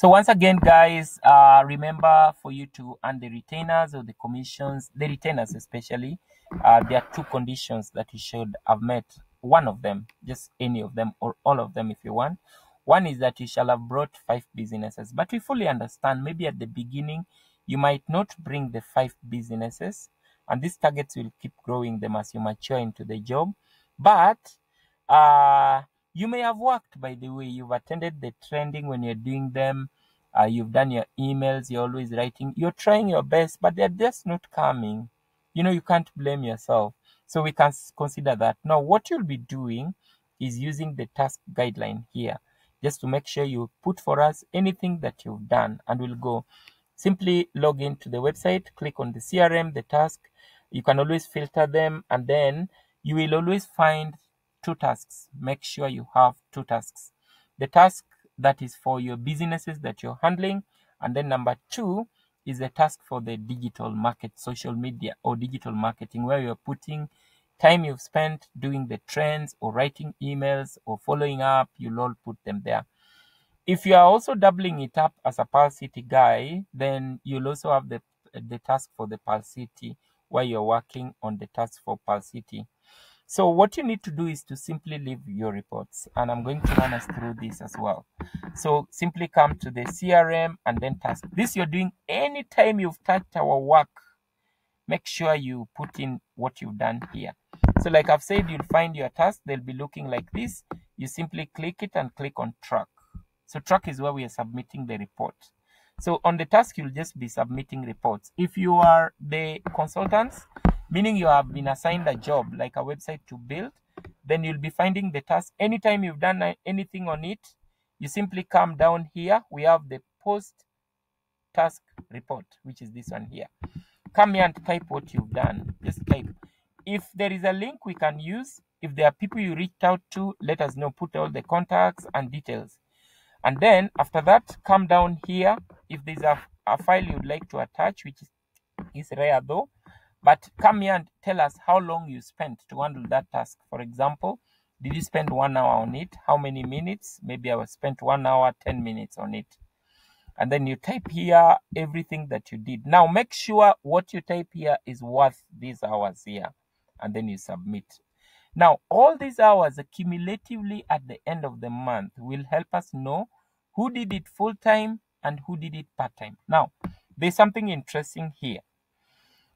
So once again, guys, remember for you to earn the retainers or the commissions, the retainers especially, there are two conditions that you should have met. One of them, just any of them or all of them if you want. One is that you shall have brought 5 businesses, but we fully understand maybe at the beginning you might not bring the 5 businesses, and these targets will keep growing them as you mature into the job. But you may have worked, by the way. You've attended the training when you're doing them. You've done your emails. You're always writing. You're trying your best, but they're just not coming. You can't blame yourself. So we can consider that. Now, what you'll be doing is using the task guideline here, just to make sure you put for us anything that you've done, and we'll go. Simply log into the website, click on the CRM, the task. You can always filter them, and then you will always find 2 tasks. Make sure you have 2 tasks. The task that is for your businesses that you're handling, and then number 2 is the task for the digital market, social media or digital marketing, where you're putting time you've spent doing the trends or writing emails or following up. You'll all put them there. If you are also doubling it up as a Pearl City guy, then you'll also have the task for the Pearl City, where you're working on the task for Pearl City. So what you need to do is to simply leave your reports, and I'm going to run us through this as well. So simply come to the CRM and then task. This you're doing anytime you've touched our work. Make sure you put in what you've done here. So like I've said, you'll find your task. They'll be looking like this. You simply click it and click on track. So track is where we are submitting the report. So on the task, you'll just be submitting reports. If you are the consultants, meaning you have been assigned a job like a website to build, then you'll be finding the task. Anytime you've done anything on it, you simply come down here. We have the post task report, which is this one here. Come here and type what you've done. Just type. If there is a link we can use, if there are people you reached out to, let us know. Put all the contacts and details. And then after that, come down here. If there's a file you'd like to attach, which is rare though, but come here and tell us how long you spent to handle that task. For example, did you spend 1 hour on it? How many minutes? Maybe I spent 1 hour, 10 minutes on it. And then you type here everything that you did. Now make sure what you type here is worth these hours here. And then you submit. Now, all these hours accumulatively at the end of the month will help us know who did it full-time and who did it part-time. Now, there's something interesting here.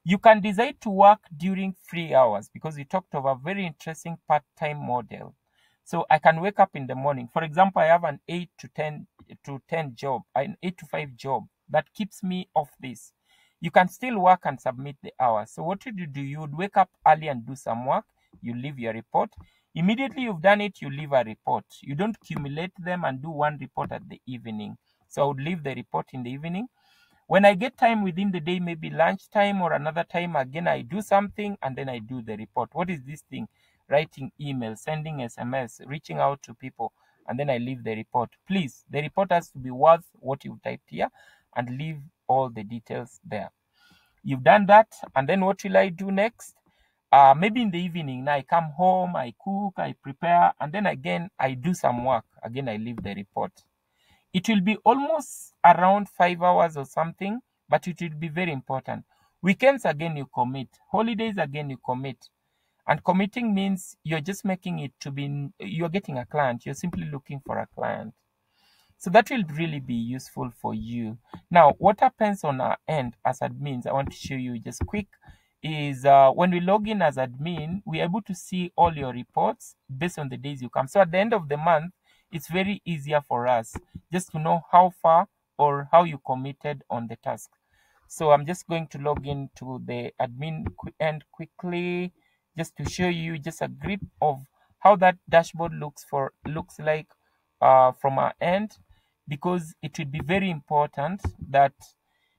You can decide to work during free hours, because we talked of a very interesting part-time model. So I can wake up in the morning. For example, I have an 8 to 10 job, an 8 to 5 job that keeps me off this. You can still work and submit the hours. So what would you do? You would wake up early and do some work. You leave your report. Immediately you've done it, you leave a report. You don't accumulate them and do one report at the evening. So I would leave the report in the evening. When I get time within the day, maybe lunchtime or another time, again, I do something and then I do the report. What is this thing? Writing emails, sending SMS, reaching out to people, and then I leave the report. Please, the report has to be worth what you've typed here, and leave all the details there. You've done that, and then what will I do next? Maybe in the evening, now I come home, I cook, I prepare, and then again, I do some work. Again, I leave the report. It will be almost around 5 hours or something, but it will be very important. Weekends, again, you commit. Holidays, again, you commit. And committing means you're just making it to be, you're getting a client. You're simply looking for a client. So that will really be useful for you. Now, what happens on our end as admins, I want to show you just quick, is when we log in as admin, we're able to see all your reports based on the days you come. So at the end of the month, it's very easier for us just to know how far or how you committed on the task. So I'm just going to log into the admin end quickly, just to show you just a grip of how that dashboard looks like from our end, because it will be very important that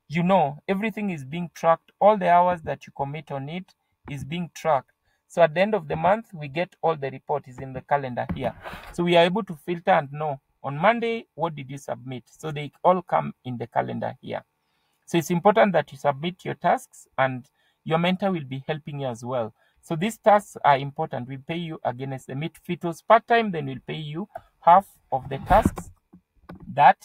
you know everything is being tracked. All the hours that you commit on it is being tracked. So at the end of the month, we get all the report is in the calendar here. So we are able to filter and know on Monday, what did you submit? So they all come in the calendar here. So it's important that you submit your tasks, and your mentor will be helping you as well. So these tasks are important. We pay you against the meet. If it was part-time, then we'll pay you half of the tasks that